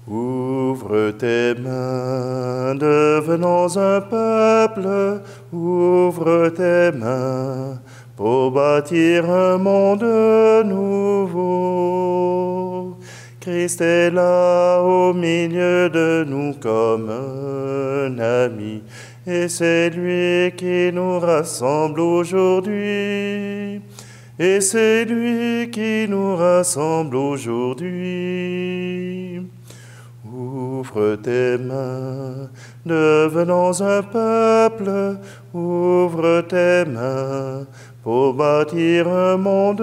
Ouvre tes mains, devenons un peuple, ouvre tes mains pour bâtir un monde nouveau. Christ est là au milieu de nous comme un ami, et c'est lui qui nous rassemble aujourd'hui. Et c'est lui qui nous rassemble aujourd'hui. Ouvre tes mains, devenons un peuple, ouvre tes mains pour bâtir un monde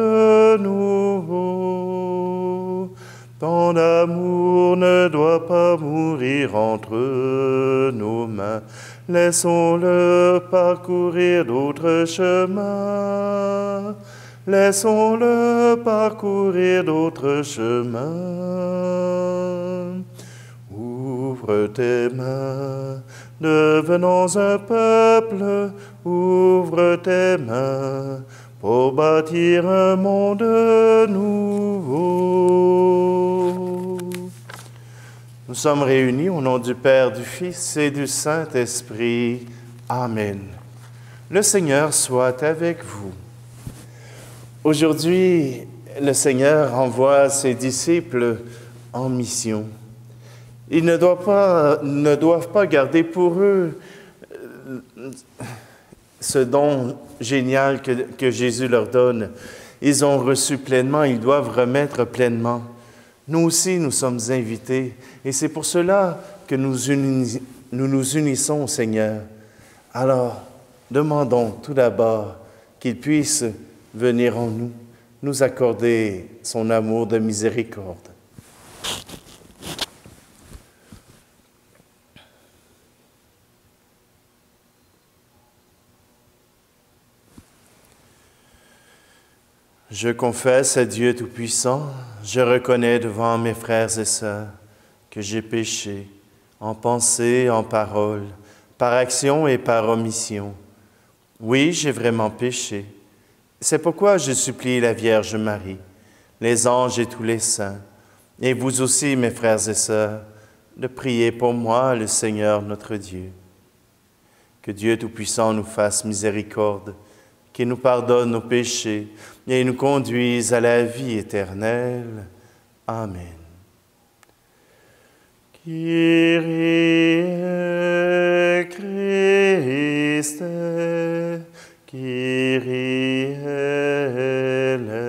nouveau. Tant d'amour ne doit pas mourir entre nos mains, laissons-le parcourir d'autres chemins. Laissons-le parcourir d'autres chemins. Ouvre tes mains, devenons un peuple, ouvre tes mains pour bâtir un monde nouveau. Nous sommes réunis au nom du Père, du Fils et du Saint-Esprit. Amen. Le Seigneur soit avec vous. Aujourd'hui, le Seigneur envoie ses disciples en mission. Ils ne doivent pas garder pour eux ce don génial que Jésus leur donne. Ils ont reçu pleinement, ils doivent remettre pleinement. Nous aussi, nous sommes invités et c'est pour cela que nous nous unissons au Seigneur. Alors, demandons tout d'abord qu'il puisse venir en nous, nous accorder son amour de miséricorde. Je confesse à Dieu Tout-Puissant, je reconnais devant mes frères et sœurs que j'ai péché en pensée, en parole, par action et par omission. Oui, j'ai vraiment péché. C'est pourquoi je supplie la Vierge Marie, les anges et tous les saints, et vous aussi, mes frères et sœurs, de prier pour moi, le Seigneur notre Dieu. Que Dieu Tout-Puissant nous fasse miséricorde, qu'il nous pardonne nos péchés et nous conduise à la vie éternelle. Amen. Kyrie Christe, Kyrie eleison.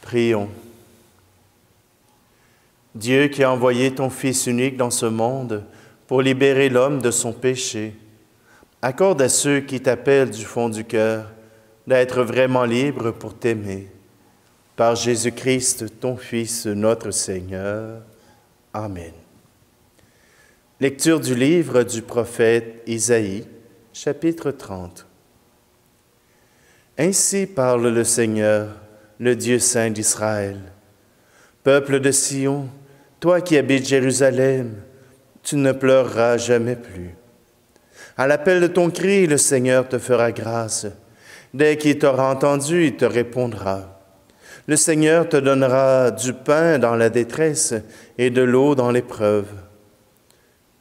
Prions. Dieu qui a envoyé ton Fils unique dans ce monde pour libérer l'homme de son péché, accorde à ceux qui t'appellent du fond du cœur d'être vraiment libres pour t'aimer. Par Jésus-Christ, ton Fils, notre Seigneur. Amen. Lecture du livre du prophète Isaïe, chapitre 30. Ainsi parle le Seigneur, le Dieu saint d'Israël. Peuple de Sion, toi qui habites Jérusalem, tu ne pleureras jamais plus. À l'appel de ton cri, le Seigneur te fera grâce. Dès qu'il t'aura entendu, il te répondra. Le Seigneur te donnera du pain dans la détresse et de l'eau dans l'épreuve.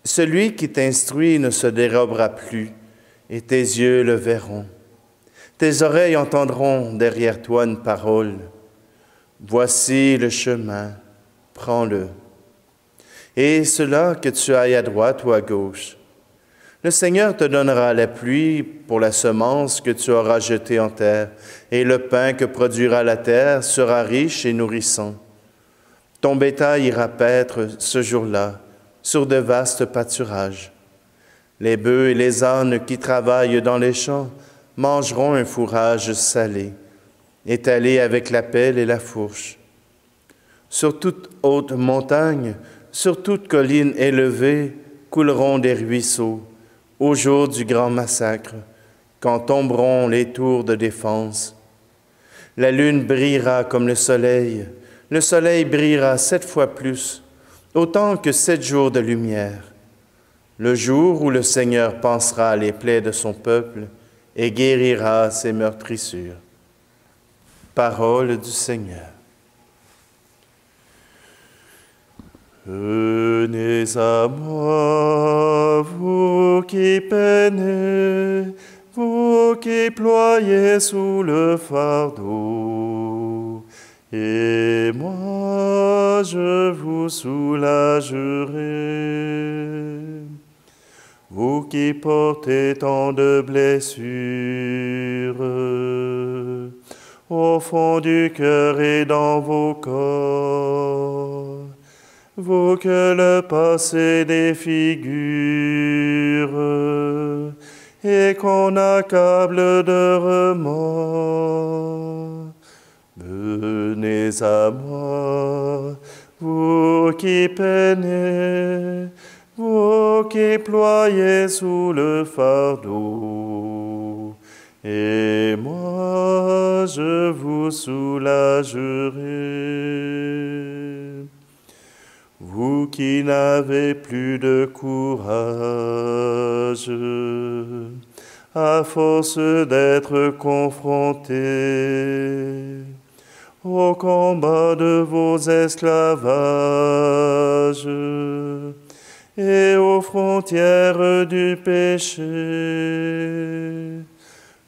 Celui qui t'instruit ne se dérobera plus, et tes yeux le verront. Tes oreilles entendront derrière toi une parole. Voici le chemin, prends-le. Et cela que tu ailles à droite ou à gauche. Le Seigneur te donnera la pluie pour la semence que tu auras jetée en terre, et le pain que produira la terre sera riche et nourrissant. Ton bétail ira paître ce jour-là sur de vastes pâturages. Les bœufs et les ânes qui travaillent dans les champs mangeront un fourrage salé, étalé avec la pelle et la fourche. Sur toute haute montagne, sur toute colline élevée, couleront des ruisseaux, au jour du grand massacre, quand tomberont les tours de défense. La lune brillera comme le soleil brillera 7 fois plus, autant que 7 jours de lumière. Le jour où le Seigneur pansera les plaies de son peuple et guérira ses meurtrissures. Parole du Seigneur. Venez à moi, vous qui peinez, vous qui ployez sous le fardeau, et moi je vous soulagerai. Vous qui portez tant de blessures, au fond du cœur et dans vos corps, vous que le passé défigure et qu'on accable de remords, venez à moi, vous qui peinez, vous qui ployez sous le fardeau, et moi je vous soulagerai. Vous qui n'avez plus de courage, à force d'être confrontés au combat de vos esclavages et aux frontières du péché,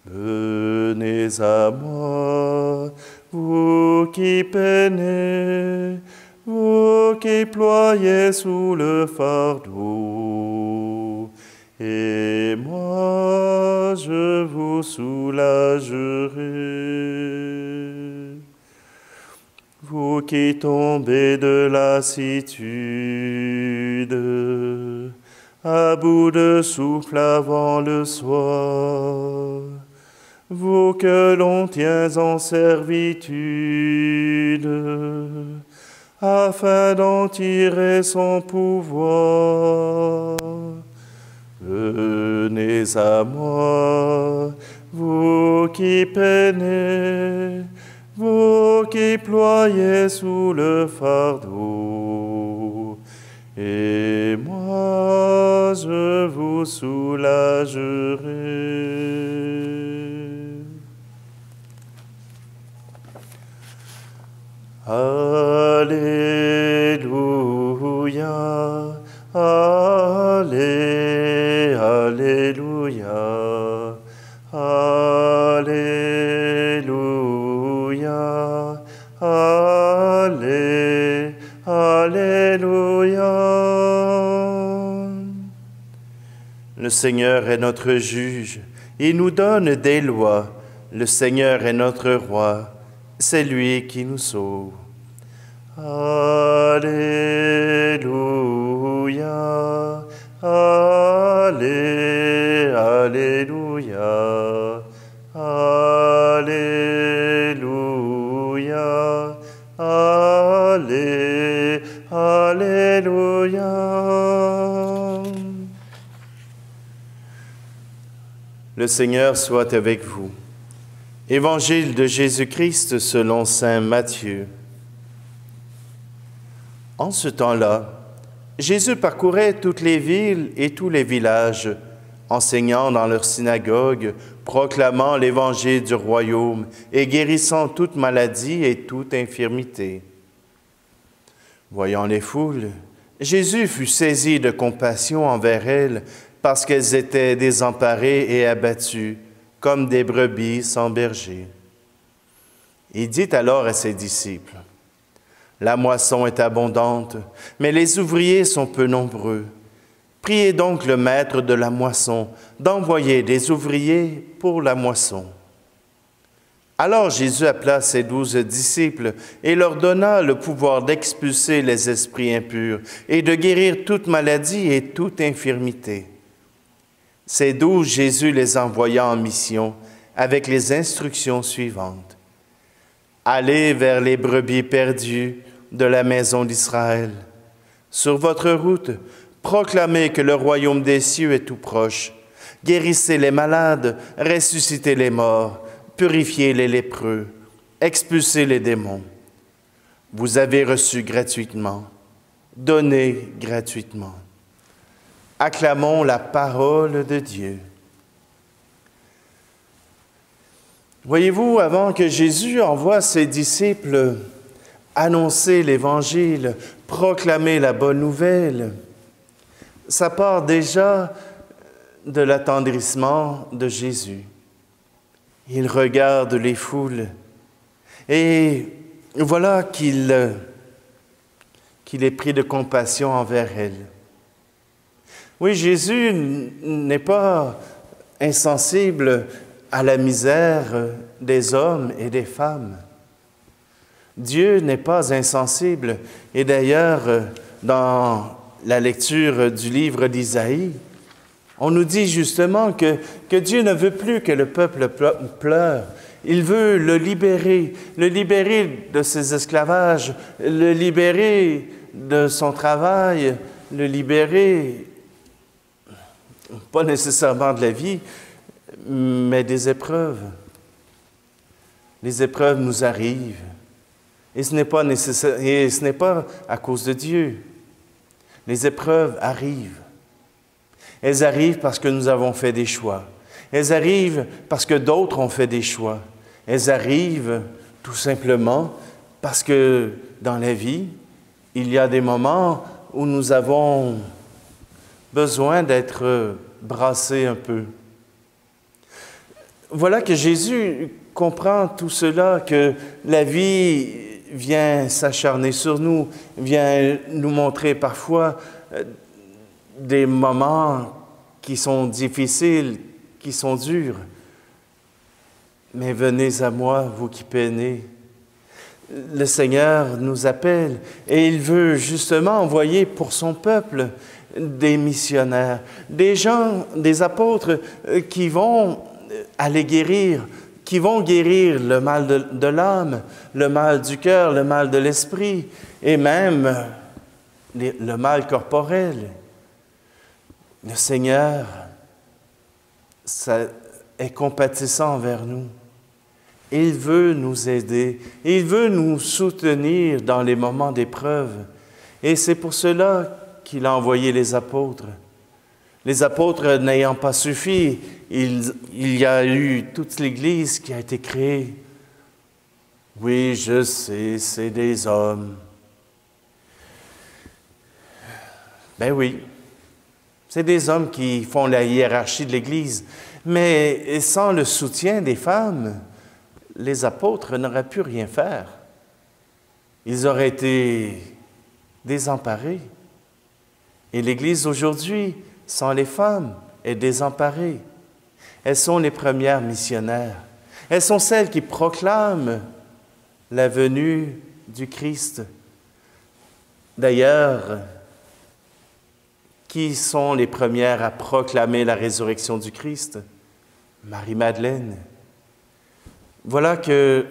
venez à moi, vous qui peinez, vous qui ployez sous le fardeau, et moi je vous soulagerai. Vous qui tombez de lassitude, à bout de souffle avant le soir, vous que l'on tient en servitude, afin d'en tirer son pouvoir, venez à moi, vous qui peinez, vous qui ployez sous le fardeau, et moi je vous soulagerai. Alléluia, Alléluia, Alléluia, Alléluia. Le Seigneur est notre juge, il nous donne des lois. Le Seigneur est notre roi, c'est lui qui nous sauve. Alléluia, Alléluia, Alléluia, Alléluia. Le Seigneur soit avec vous. Évangile de Jésus-Christ selon saint Matthieu. En ce temps-là, Jésus parcourait toutes les villes et tous les villages, enseignant dans leurs synagogues, proclamant l'évangile du royaume et guérissant toute maladie et toute infirmité. Voyant les foules, Jésus fut saisi de compassion envers elles parce qu'elles étaient désemparées et abattues, comme des brebis sans berger. Il dit alors à ses disciples, « La moisson est abondante, mais les ouvriers sont peu nombreux. Priez donc le maître de la moisson d'envoyer des ouvriers pour la moisson. » Alors Jésus appela ses 12 disciples et leur donna le pouvoir d'expulser les esprits impurs et de guérir toute maladie et toute infirmité. Ces 12, Jésus les envoya en mission avec les instructions suivantes. « Allez vers les brebis perdues de la maison d'Israël. Sur votre route, proclamez que le royaume des cieux est tout proche. Guérissez les malades, ressuscitez les morts, purifiez les lépreux, expulsez les démons. Vous avez reçu gratuitement, donnez gratuitement. » Acclamons la parole de Dieu. Voyez-vous, avant que Jésus envoie ses disciples annoncer l'Évangile, proclamer la bonne nouvelle, ça part déjà de l'attendrissement de Jésus. Il regarde les foules et voilà qu'il est pris de compassion envers elles. Oui, Jésus n'est pas insensible à la misère des hommes et des femmes. Dieu n'est pas insensible. Et d'ailleurs, dans la lecture du livre d'Isaïe, on nous dit justement que Dieu ne veut plus que le peuple pleure. Il veut le libérer de ses esclavages, le libérer de son travail, le libérer, pas nécessairement de la vie, mais des épreuves. Les épreuves nous arrivent. Et ce n'est pas nécessaire, et ce n'est pas à cause de Dieu. Les épreuves arrivent. Elles arrivent parce que nous avons fait des choix. Elles arrivent parce que d'autres ont fait des choix. Elles arrivent tout simplement parce que dans la vie, il y a des moments où nous avons besoin d'être brassés un peu. Voilà que Jésus comprend tout cela, que la vie vient s'acharner sur nous, vient nous montrer parfois des moments qui sont difficiles, qui sont durs. Mais venez à moi, vous qui peinez. Le Seigneur nous appelle et il veut justement envoyer pour son peuple des missionnaires, des gens, des apôtres qui vont aller guérir, qui vont guérir le mal de l'âme, le mal du cœur, le mal de l'esprit et même le mal corporel. Le Seigneur est compatissant envers nous. Il veut nous aider, il veut nous soutenir dans les moments d'épreuve. Et c'est pour cela qu'il a envoyé les apôtres. Les apôtres n'ayant pas suffi, il y a eu toute l'Église qui a été créée. Oui, je sais, c'est des hommes. Ben oui, c'est des hommes qui font la hiérarchie de l'Église. Mais sans le soutien des femmes, les apôtres n'auraient pu rien faire. Ils auraient été désemparés. Et l'Église aujourd'hui, sans les femmes, est désemparée. Elles sont les premières missionnaires. Elles sont celles qui proclament la venue du Christ. D'ailleurs, qui sont les premières à proclamer la résurrection du Christ? Marie-Madeleine. Voilà que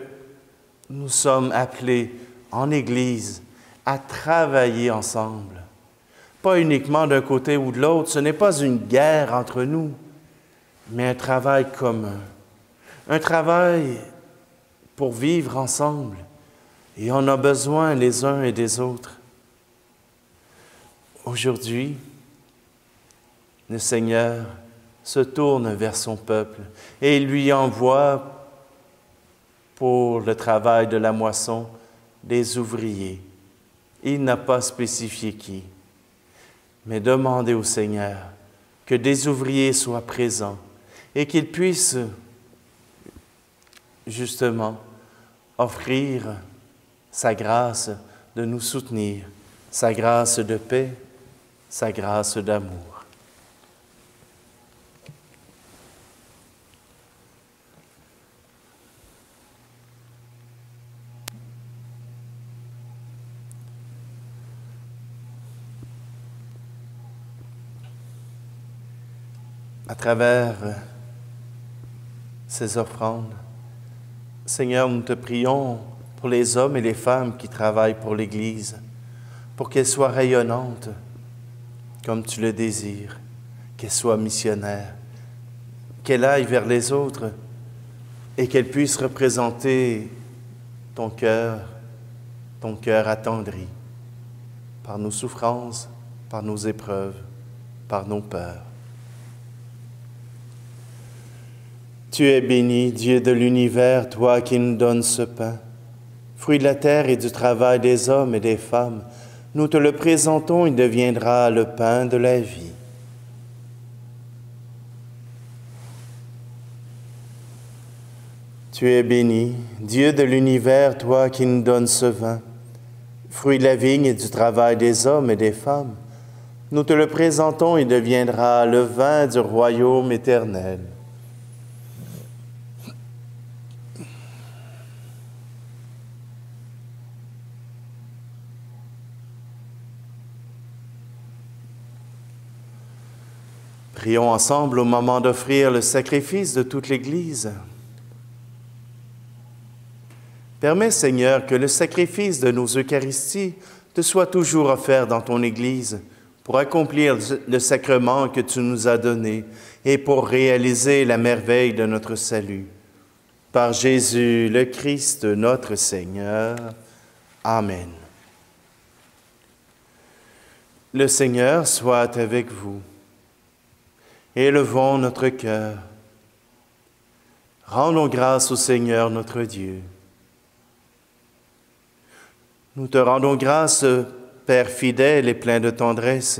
nous sommes appelés en Église à travailler ensemble. Pas uniquement d'un côté ou de l'autre, ce n'est pas une guerre entre nous, mais un travail commun. Un travail pour vivre ensemble. Et on a besoin les uns et des autres. Aujourd'hui, le Seigneur se tourne vers son peuple et il lui envoie pour le travail de la moisson des ouvriers. Il n'a pas spécifié qui, mais demandez au Seigneur que des ouvriers soient présents et qu'ils puissent justement offrir sa grâce de nous soutenir, sa grâce de paix, sa grâce d'amour. À travers ces offrandes, Seigneur, nous te prions pour les hommes et les femmes qui travaillent pour l'Église, pour qu'elles soient rayonnantes comme tu le désires, qu'elles soient missionnaires, qu'elles aillent vers les autres et qu'elles puissent représenter ton cœur attendri par nos souffrances, par nos épreuves, par nos peurs. Tu es béni, Dieu de l'univers, toi qui nous donnes ce pain. Fruit de la terre et du travail des hommes et des femmes, nous te le présentons, il deviendra le pain de la vie. Tu es béni, Dieu de l'univers, toi qui nous donnes ce vin. Fruit de la vigne et du travail des hommes et des femmes, nous te le présentons, il deviendra le vin du royaume éternel. Prions ensemble au moment d'offrir le sacrifice de toute l'Église. Permets, Seigneur, que le sacrifice de nos Eucharisties te soit toujours offert dans ton Église pour accomplir le sacrement que tu nous as donné et pour réaliser la merveille de notre salut. Par Jésus le Christ, notre Seigneur. Amen. Le Seigneur soit avec vous. Élevons notre cœur. Rendons grâce au Seigneur notre Dieu. Nous te rendons grâce, Père fidèle et plein de tendresse,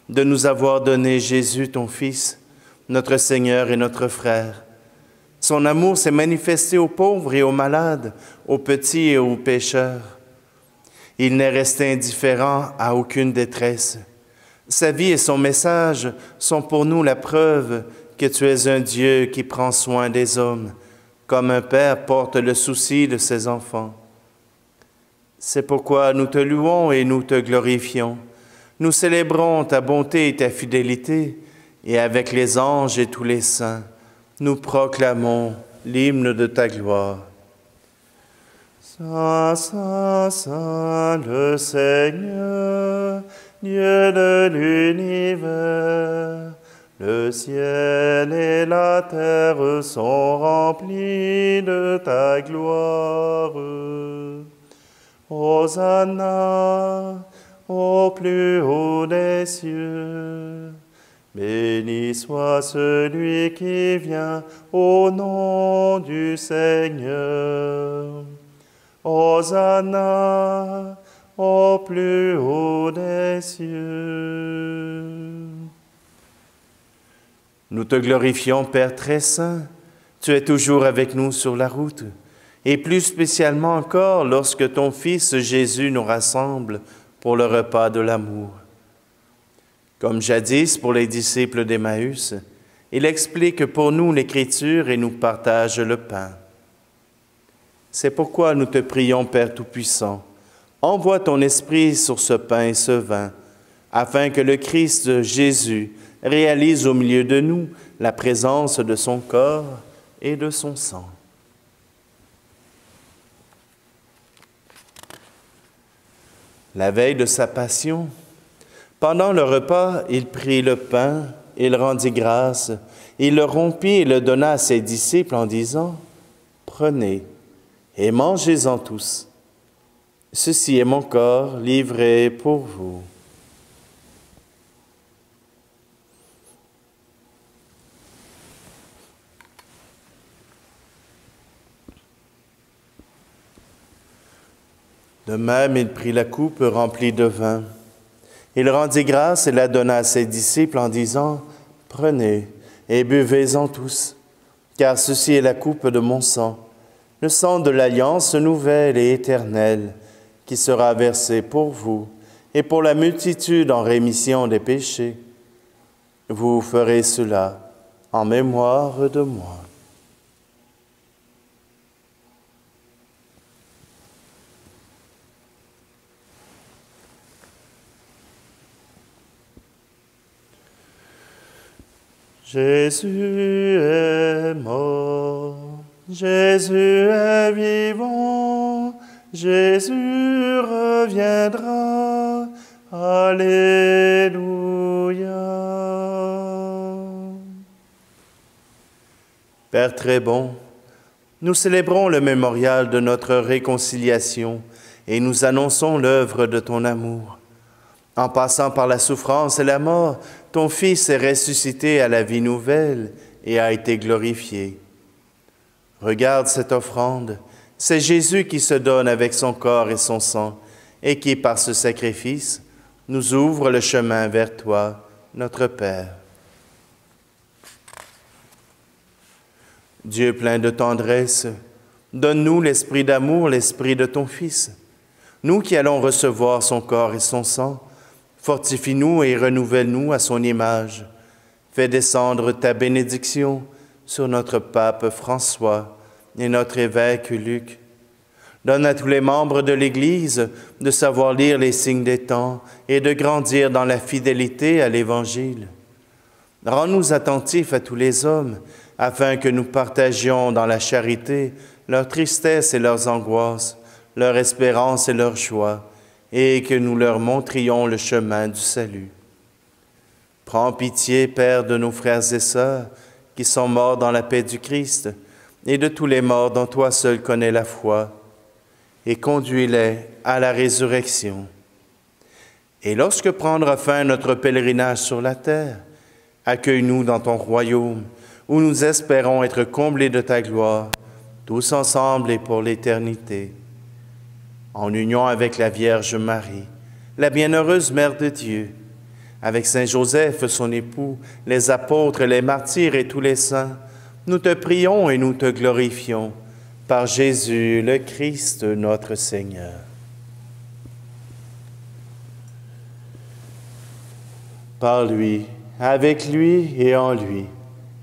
de nous avoir donné Jésus, ton Fils, notre Seigneur et notre frère. Son amour s'est manifesté aux pauvres et aux malades, aux petits et aux pécheurs. Il n'est resté indifférent à aucune détresse. Sa vie et son message sont pour nous la preuve que tu es un Dieu qui prend soin des hommes, comme un père porte le souci de ses enfants. C'est pourquoi nous te louons et nous te glorifions. Nous célébrons ta bonté et ta fidélité, et avec les anges et tous les saints, nous proclamons l'hymne de ta gloire. Saint, Saint, Saint, le Seigneur, Dieu de l'univers, le ciel et la terre sont remplis de ta gloire. Hosanna au plus haut des cieux. Béni soit celui qui vient au nom du Seigneur. Hosanna au plus haut des cieux. Nous te glorifions, Père très saint. Tu es toujours avec nous sur la route, et plus spécialement encore lorsque ton Fils Jésus nous rassemble pour le repas de l'amour. Comme jadis pour les disciples d'Emmaüs, il explique pour nous l'Écriture et nous partage le pain. C'est pourquoi nous te prions, Père Tout-Puissant, envoie ton Esprit sur ce pain et ce vin, afin que le Christ Jésus réalise au milieu de nous la présence de son corps et de son sang. La veille de sa passion, pendant le repas, il prit le pain, il rendit grâce, il le rompit et le donna à ses disciples en disant « Prenez et mangez-en tous. Ceci est mon corps livré pour vous. » De même, il prit la coupe remplie de vin. Il rendit grâce et la donna à ses disciples en disant « Prenez et buvez-en tous, car ceci est la coupe de mon sang, le sang de l'alliance nouvelle et éternelle, qui sera versé pour vous et pour la multitude en rémission des péchés. Vous ferez cela en mémoire de moi. » Jésus est mort, Jésus est vivant, Jésus reviendra, Alléluia. Père très bon, nous célébrons le mémorial de notre réconciliation et nous annonçons l'œuvre de ton amour. En passant par la souffrance et la mort, ton Fils est ressuscité à la vie nouvelle et a été glorifié. Regarde cette offrande. C'est Jésus qui se donne avec son corps et son sang, et qui, par ce sacrifice, nous ouvre le chemin vers toi, notre Père. Dieu plein de tendresse, donne-nous l'esprit d'amour, l'esprit de ton Fils. Nous qui allons recevoir son corps et son sang, fortifie-nous et renouvelle-nous à son image. Fais descendre ta bénédiction sur notre pape François et notre évêque Luc. Donne à tous les membres de l'Église de savoir lire les signes des temps et de grandir dans la fidélité à l'Évangile. Rends-nous attentifs à tous les hommes, afin que nous partagions dans la charité leur tristesse et leurs angoisses, leur espérance et leur joie, et que nous leur montrions le chemin du salut. Prends pitié, Père, de nos frères et sœurs qui sont morts dans la paix du Christ, et de tous les morts dont toi seul connais la foi, et conduis-les à la résurrection. Et lorsque prendra fin notre pèlerinage sur la terre, accueille-nous dans ton royaume, où nous espérons être comblés de ta gloire, tous ensemble et pour l'éternité. En union avec la Vierge Marie, la bienheureuse Mère de Dieu, avec Saint Joseph, son époux, les apôtres, les martyrs et tous les saints, nous te prions et nous te glorifions, par Jésus le Christ, notre Seigneur. Par lui, avec lui et en lui,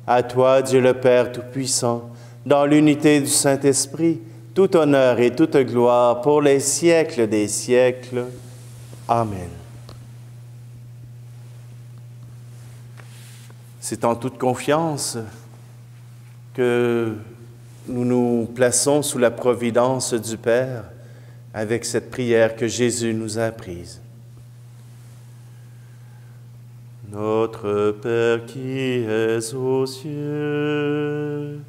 à toi, Dieu le Père Tout-Puissant, dans l'unité du Saint-Esprit, tout honneur et toute gloire pour les siècles des siècles. Amen. C'est en toute confiance que nous nous plaçons sous la providence du Père avec cette prière que Jésus nous a apprise. Notre Père qui es aux cieux,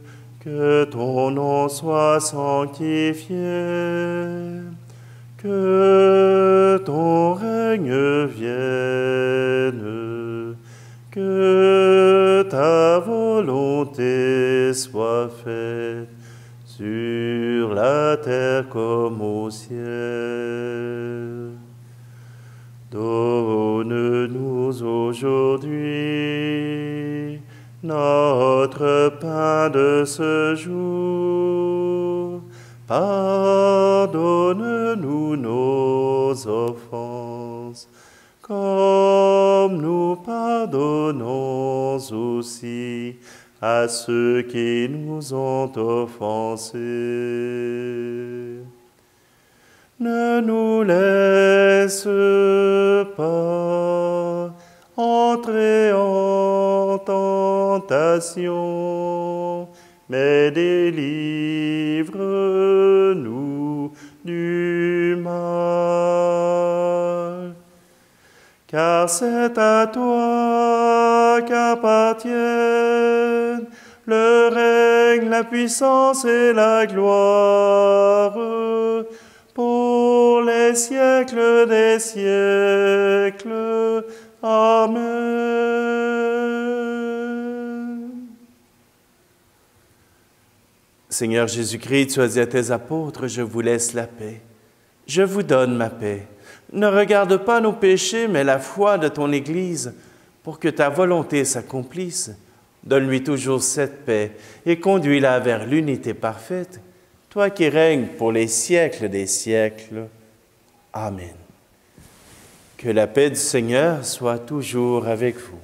que ton nom soit sanctifié, que ton règne vienne, que ta volonté soit faite sur la terre comme au ciel. Donne-nous aujourd'hui notre pain de ce jour. Pardonne-nous nos offenses, comme nous pardonnons aussi à ceux qui nous ont offensés. Ne nous laisse pas entrer en tentation, mais délivre-nous du mal. Car c'est à toi qu'appartiennent le règne, la puissance et la gloire, pour les siècles des siècles. Amen. Seigneur Jésus-Christ, tu as dit à tes apôtres, je vous laisse la paix. Je vous donne ma paix. Ne regarde pas nos péchés, mais la foi de ton Église, pour que ta volonté s'accomplisse. Donne-lui toujours cette paix et conduis-la vers l'unité parfaite, toi qui règnes pour les siècles des siècles. Amen. Que la paix du Seigneur soit toujours avec vous.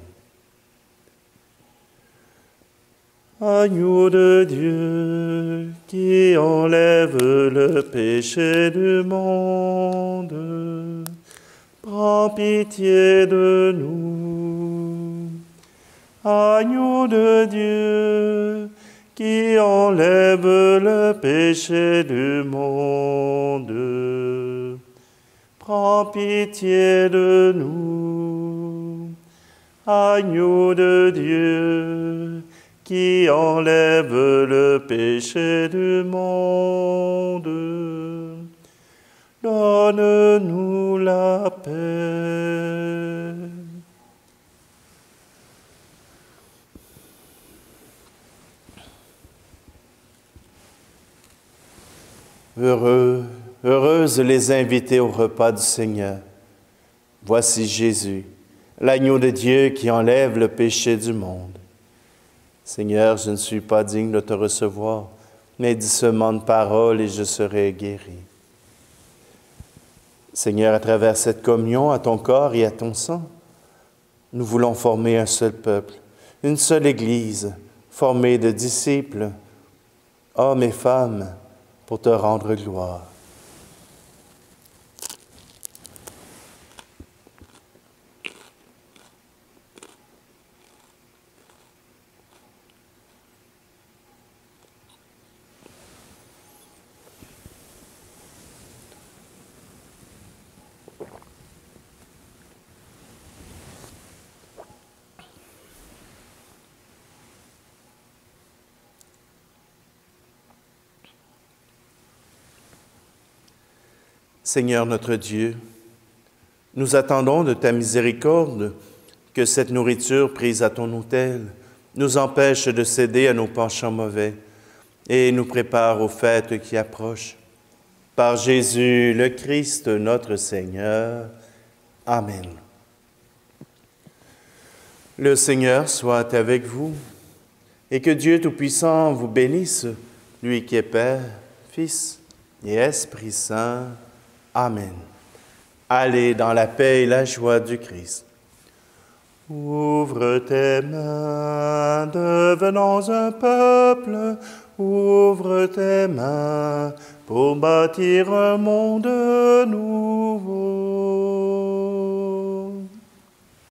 Agneau de Dieu, qui enlève le péché du monde, prends pitié de nous. Agneau de Dieu, qui enlève le péché du monde, prends pitié de nous. Agneau de Dieu, qui enlève le péché du monde, donne-nous la paix. Heureuses les invités au repas du Seigneur. Voici Jésus, l'agneau de Dieu qui enlève le péché du monde. Seigneur, je ne suis pas digne de te recevoir, mais dis seulement une parole et je serai guéri. Seigneur, à travers cette communion à ton corps et à ton sang, nous voulons former un seul peuple, une seule Église, formée de disciples, hommes et femmes, pour te rendre gloire. Seigneur notre Dieu, nous attendons de ta miséricorde que cette nourriture prise à ton autel nous empêche de céder à nos penchants mauvais et nous prépare aux fêtes qui approchent. Par Jésus le Christ, notre Seigneur. Amen. Le Seigneur soit avec vous et que Dieu Tout-Puissant vous bénisse, lui qui est Père, Fils et Esprit Saint. Amen. Allez dans la paix et la joie du Christ. Ouvre tes mains, devenons un peuple. Ouvre tes mains pour bâtir un monde nouveau.